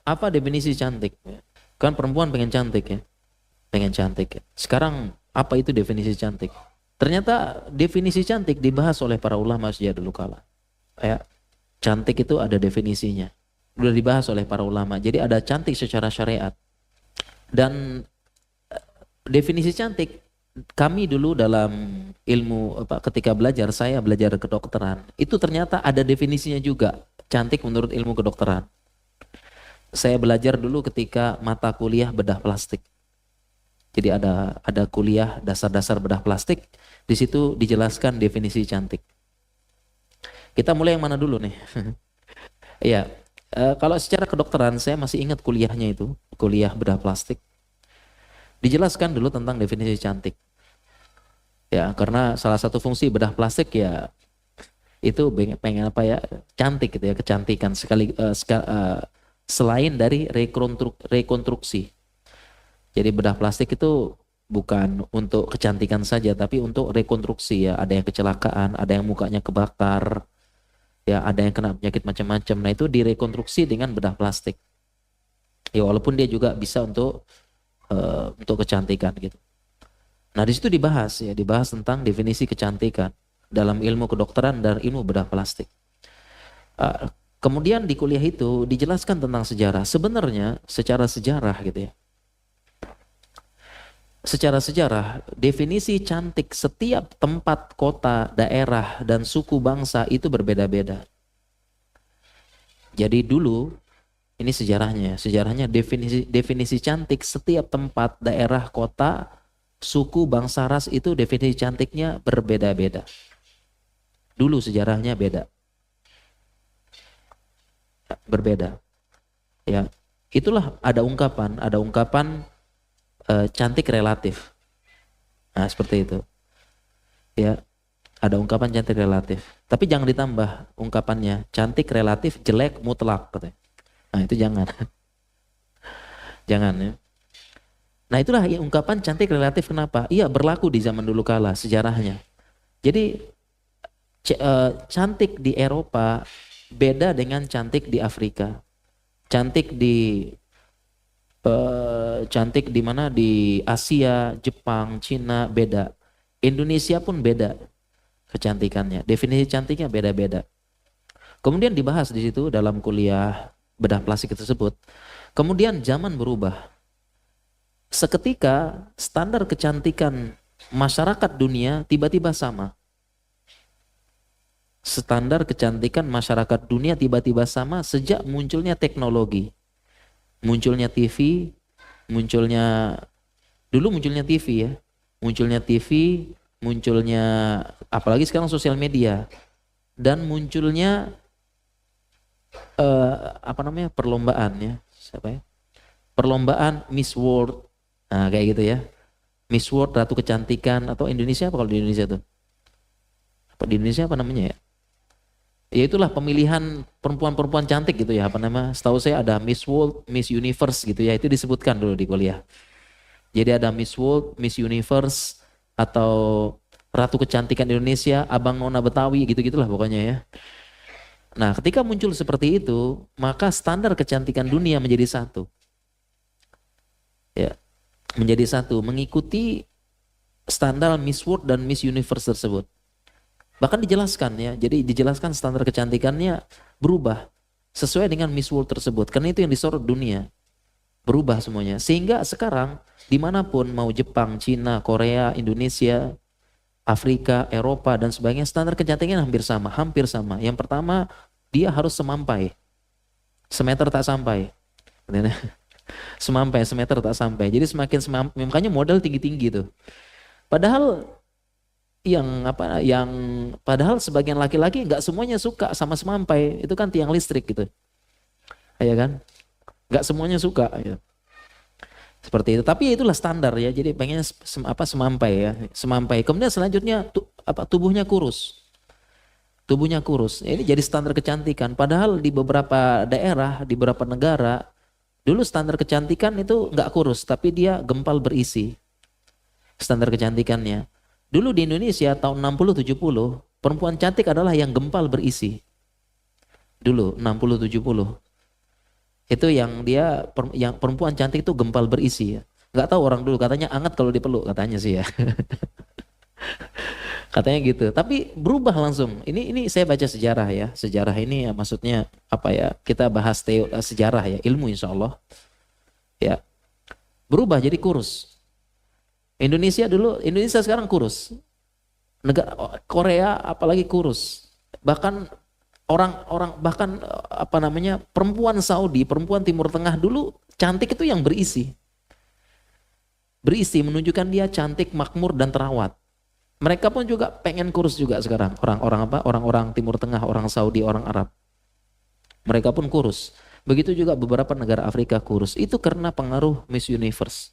apa definisi cantik? Kan perempuan pengen cantik ya, pengen cantik ya. Sekarang apa itu definisi cantik? Ternyata definisi cantik dibahas oleh para ulama sejak dulu kala. Ya, cantik itu ada definisinya. Sudah dibahas oleh para ulama. Jadi ada cantik secara syariat. Dan definisi cantik kami dulu dalam ilmu apa ketika belajar saya belajar kedokteran itu ternyata ada definisinya juga cantik menurut ilmu kedokteran. Saya belajar dulu ketika mata kuliah bedah plastik. Jadi ada kuliah dasar-dasar bedah plastik. Di situ dijelaskan definisi cantik. Kita mulai yang mana dulu nih? Iya, kalau secara kedokteran saya masih ingat kuliahnya itu, kuliah bedah plastik. Dijelaskan dulu tentang definisi cantik. Ya, karena salah satu fungsi bedah plastik ya itu pengen apa ya? Cantik gitu ya, kecantikan selain dari rekonstruksi. Jadi bedah plastik itu bukan untuk kecantikan saja, tapi untuk rekonstruksi ya. Ada yang kecelakaan, ada yang mukanya kebakar, ya ada yang kena penyakit macam-macam. Nah itu direkonstruksi dengan bedah plastik. Ya walaupun dia juga bisa untuk kecantikan gitu. Nah di situ dibahas ya, dibahas tentang definisi kecantikan dalam ilmu kedokteran dan ilmu bedah plastik. Kemudian di kuliah itu dijelaskan tentang sejarah. Sebenarnya secara sejarah gitu ya. Secara sejarah, definisi cantik setiap tempat, kota, daerah, dan suku bangsa itu berbeda-beda. Jadi dulu, ini sejarahnya, sejarahnya definisi cantik setiap tempat, daerah, kota, suku, bangsa, ras itu definisi cantiknya berbeda-beda. Dulu sejarahnya berbeda. Ya, itulah ada ungkapan cantik relatif. Nah, seperti itu. Ya, ada ungkapan cantik relatif. Tapi jangan ditambah ungkapannya cantik relatif jelek mutlak katanya. Nah, itu jangan. Jangan ya. Nah, itulah ya, ungkapan cantik relatif kenapa? Iya, berlaku di zaman dulu kala sejarahnya. Jadi cantik di Eropa beda dengan cantik di Afrika. Cantik di mana di Asia, Jepang, Cina beda. Indonesia pun beda kecantikannya. Definisi cantiknya beda-beda. Kemudian dibahas di situ dalam kuliah bedah plastik tersebut. Kemudian zaman berubah. Seketika standar kecantikan masyarakat dunia tiba-tiba sama. Standar kecantikan masyarakat dunia tiba-tiba sama sejak munculnya teknologi. Munculnya TV, munculnya TV ya, munculnya TV, munculnya apalagi sekarang sosial media dan munculnya apa namanya perlombaan ya, siapa ya? Perlombaan Miss World, nah kayak gitu ya, Miss World Ratu Kecantikan atau Indonesia apa kalau di Indonesia tuh? Apa di Indonesia apa namanya ya? Ya itulah pemilihan perempuan-perempuan cantik gitu ya, apa nama? Setahu saya ada Miss World, Miss Universe gitu ya, itu disebutkan dulu di kuliah. Jadi ada Miss World, Miss Universe, atau Ratu Kecantikan Indonesia, Abang Nona Betawi gitu-gitulah pokoknya ya. Nah ketika muncul seperti itu, maka standar kecantikan dunia menjadi satu. Ya, menjadi satu, mengikuti standar Miss World dan Miss Universe tersebut. Bahkan dijelaskan ya, jadi dijelaskan standar kecantikannya berubah sesuai dengan Miss World tersebut. Karena itu yang disorot dunia. Berubah semuanya. Sehingga sekarang dimanapun mau Jepang, Cina, Korea, Indonesia, Afrika, Eropa dan sebagainya standar kecantikan hampir sama. Hampir sama. Yang pertama dia harus semampai. Semeter tak sampai. Semampai, semeter tak sampai. Jadi semakin semampai, makanya model tinggi-tinggi tuh. Padahal padahal sebagian laki-laki nggak semuanya suka sama semampai. Itu kan tiang listrik gitu. Ya kan? Nggak semuanya suka gitu. Seperti itu. Tapi itulah standar ya. Jadi pengennya semampai ya, semampai. Kemudian selanjutnya tubuhnya kurus. Tubuhnya kurus. Ini jadi standar kecantikan. Padahal di beberapa daerah, di beberapa negara, dulu standar kecantikan itu nggak kurus, tapi dia gempal berisi. Standar kecantikannya. Dulu di Indonesia tahun 60-70, perempuan cantik adalah yang gempal berisi. Dulu 60-70. Itu yang dia yang perempuan cantik itu gempal berisi ya. Nggak tahu orang dulu katanya anget kalau dipeluk katanya sih ya. Katanya gitu. Tapi berubah langsung. Ini saya baca sejarah ya. Sejarah ini ya maksudnya apa ya? Kita bahas sejarah ya, ilmu insya Allah. Ya, berubah jadi kurus. Indonesia sekarang kurus. Negara Korea apalagi kurus. Bahkan orang-orang bahkan apa namanya? Perempuan Saudi, perempuan Timur Tengah dulu cantik itu yang berisi. Berisi menunjukkan dia cantik, makmur dan terawat. Mereka pun juga pengen kurus juga sekarang. Orang-orang apa? Orang-orang Timur Tengah, orang Saudi, orang Arab. Mereka pun kurus. Begitu juga beberapa negara Afrika kurus. Itu karena pengaruh Miss Universe.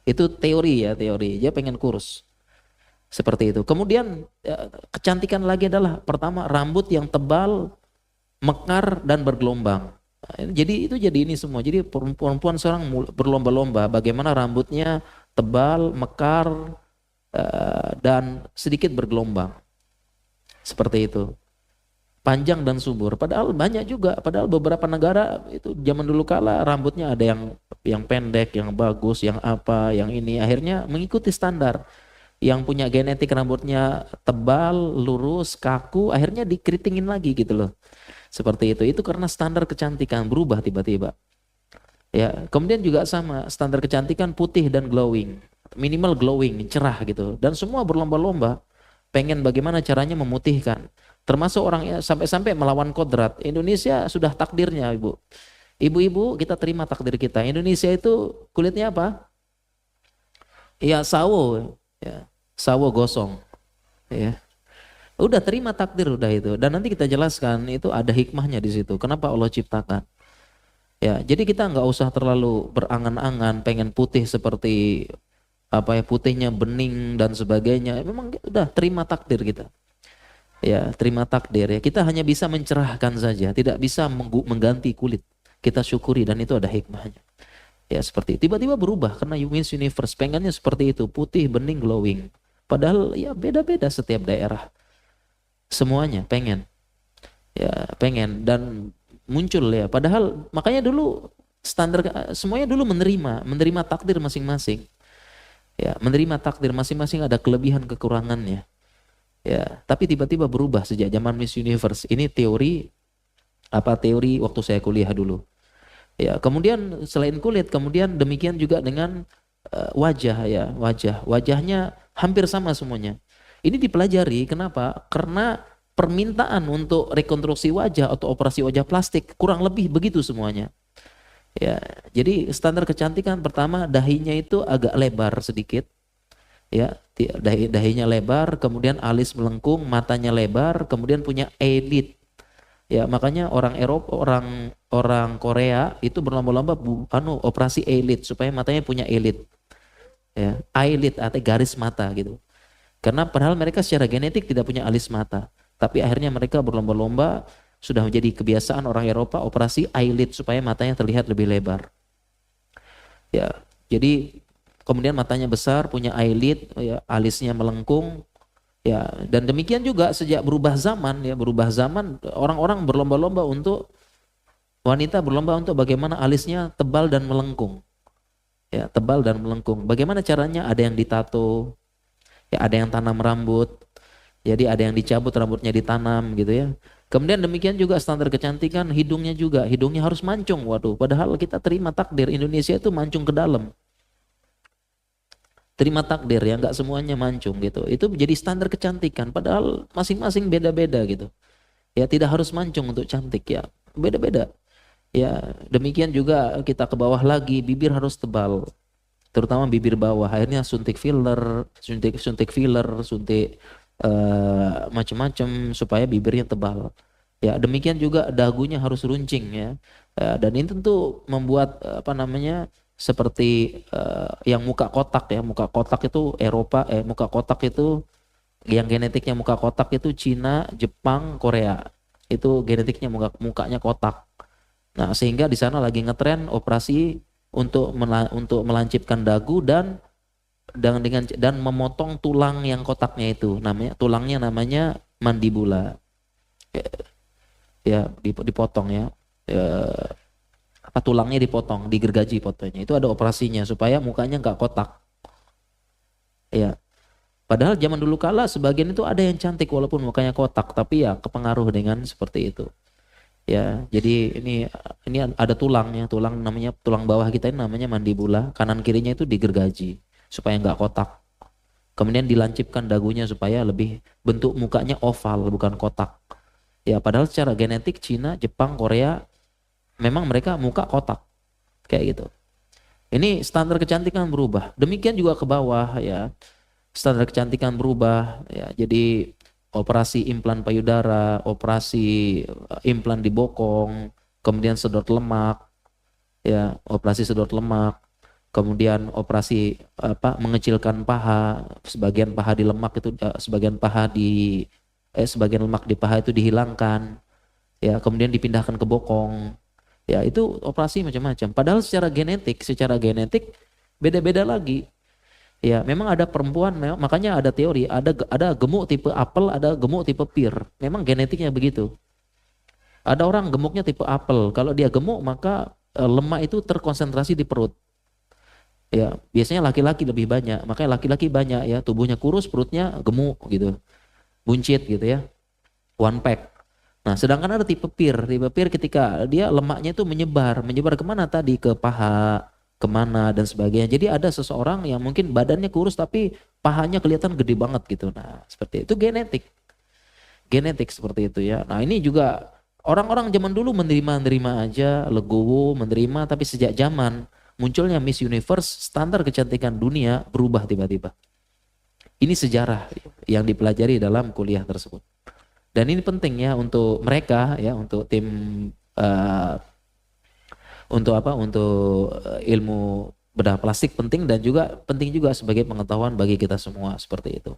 Itu teori ya, teori. Dia pengen kurus. Seperti itu. Kemudian kecantikan lagi adalah pertama rambut yang tebal, mekar dan bergelombang. Jadi itu jadi ini semua. Jadi perempuan sekarang berlomba-lomba bagaimana rambutnya tebal, mekar, dan sedikit bergelombang. Seperti itu. Panjang dan subur. Padahal banyak juga. Padahal beberapa negara itu zaman dulu kala rambutnya ada yang pendek, yang bagus, yang apa, yang ini. Akhirnya mengikuti standar. Yang punya genetik rambutnya tebal, lurus, kaku, akhirnya dikeritingin lagi gitu loh. Seperti itu. Itu karena standar kecantikan berubah tiba-tiba. Ya, kemudian juga sama standar kecantikan putih dan glowing. Minimal glowing, cerah gitu. Dan semua berlomba-lomba pengen bagaimana caranya memutihkan. Termasuk orang ya, sampai-sampai melawan kodrat. Indonesia sudah takdirnya, Ibu. Ibu-ibu, kita terima takdir kita. Indonesia itu kulitnya apa? Ya, sawo, ya. Sawo gosong. Ya. Udah terima takdir udah itu. Dan nanti kita jelaskan itu ada hikmahnya di situ. Kenapa Allah ciptakan? Ya, jadi kita nggak usah terlalu berangan-angan pengen putih seperti apa ya, putihnya bening dan sebagainya. Memang udah terima takdir kita. Ya, terima takdir ya. Kita hanya bisa mencerahkan saja, tidak bisa mengganti kulit. Kita syukuri dan itu ada hikmahnya. Ya, seperti itu. Tiba-tiba berubah karena Miss Universe pengennya seperti itu, putih, bening, glowing. Padahal ya beda-beda setiap daerah. Semuanya pengen. Ya, pengen dan muncul ya. Padahal makanya dulu standar semuanya dulu menerima takdir masing-masing. Ya, menerima takdir masing-masing ada kelebihan kekurangannya. Ya, tapi tiba-tiba berubah sejak zaman Miss Universe. Ini teori waktu saya kuliah dulu. Ya, kemudian selain kulit, kemudian demikian juga dengan wajah ya, wajahnya hampir sama semuanya. Ini dipelajari kenapa? Karena permintaan untuk rekonstruksi wajah atau operasi wajah plastik kurang lebih begitu semuanya. Ya, jadi standar kecantikan pertama dahinya itu agak lebar sedikit. Ya, dahinya lebar, kemudian alis melengkung, matanya lebar, kemudian punya eyelid. Ya, makanya orang Eropa, orang Korea itu berlomba-lomba operasi eyelid supaya matanya punya eyelid. Ya, eyelid atau garis mata gitu. Karena padahal mereka secara genetik tidak punya alis mata. Tapi akhirnya mereka berlomba-lomba sudah menjadi kebiasaan orang Eropa operasi eyelid supaya matanya terlihat lebih lebar. Ya, jadi kemudian matanya besar, punya eyelid, ya, alisnya melengkung. Ya, dan demikian juga sejak berubah zaman orang-orang berlomba-lomba untuk wanita berlomba untuk bagaimana alisnya tebal dan melengkung. Ya, tebal dan melengkung. Bagaimana caranya? Ada yang ditato, ya ada yang tanam rambut. Jadi ada yang dicabut rambutnya ditanam gitu ya. Kemudian demikian juga standar kecantikan hidungnya juga. Hidungnya harus mancung. Waduh, padahal kita terima takdir Indonesia itu mancung ke dalam. Terima takdir ya, nggak semuanya mancung gitu. Itu menjadi standar kecantikan. Padahal masing-masing beda-beda gitu. Ya tidak harus mancung untuk cantik ya. Beda-beda. Ya demikian juga kita ke bawah lagi, bibir harus tebal. Terutama bibir bawah. Akhirnya suntik filler, suntik macam-macam supaya bibirnya tebal. Ya demikian juga dagunya harus runcing ya. Dan ini tentu membuat apa namanya seperti yang muka kotak ya. Muka kotak itu Eropa, muka kotak itu yang genetiknya muka kotak itu Cina, Jepang, Korea. Itu genetiknya mukanya kotak. Nah sehingga di sana lagi ngetren operasi untuk melancipkan dagu dan memotong tulang yang kotaknya itu, tulangnya namanya mandibula. Ya, dipotong ya. apa tulangnya dipotong, digergaji fotonya. Itu ada operasinya supaya mukanya nggak kotak. Ya. Padahal zaman dulu kala sebagian itu ada yang cantik walaupun mukanya kotak, tapi ya kepengaruh dengan seperti itu. Ya, jadi ini ada tulangnya, tulang namanya tulang bawah kita ini namanya mandibula, kanan kirinya itu digergaji supaya nggak kotak. Kemudian dilancipkan dagunya supaya lebih bentuk mukanya oval bukan kotak. Ya, padahal secara genetik Cina, Jepang, Korea memang mereka muka kotak kayak gitu. Ini standar kecantikan berubah. Demikian juga ke bawah ya. Standar kecantikan berubah ya. Jadi operasi implan payudara, operasi implan di bokong, kemudian sedot lemak ya, operasi sedot lemak, kemudian operasi mengecilkan paha, sebagian paha di lemak itu sebagian lemak di paha itu dihilangkan ya, kemudian dipindahkan ke bokong. Ya, itu operasi macam-macam. Padahal secara genetik beda-beda lagi. Ya, memang ada perempuan, makanya ada teori, ada gemuk tipe apel, ada gemuk tipe pir. Memang genetiknya begitu. Ada orang gemuknya tipe apel. Kalau dia gemuk maka lemak itu terkonsentrasi di perut. Ya, biasanya laki-laki lebih banyak. Makanya laki-laki banyak ya, tubuhnya kurus, perutnya gemuk gitu. Buncit gitu ya. One pack. Nah, sedangkan ada tipe pir. Tipe pir ketika dia lemaknya itu menyebar kemana tadi? Ke paha, kemana dan sebagainya. Jadi ada seseorang yang mungkin badannya kurus tapi pahanya kelihatan gede banget gitu. Nah, seperti itu genetik seperti itu ya. Nah, ini juga orang-orang zaman dulu menerima aja, legowo, menerima, tapi sejak zaman munculnya Miss Universe, standar kecantikan dunia berubah tiba-tiba. Ini sejarah yang dipelajari dalam kuliah tersebut. Dan ini penting ya untuk mereka ya, untuk tim untuk ilmu bedah plastik penting, dan juga penting juga sebagai pengetahuan bagi kita semua seperti itu.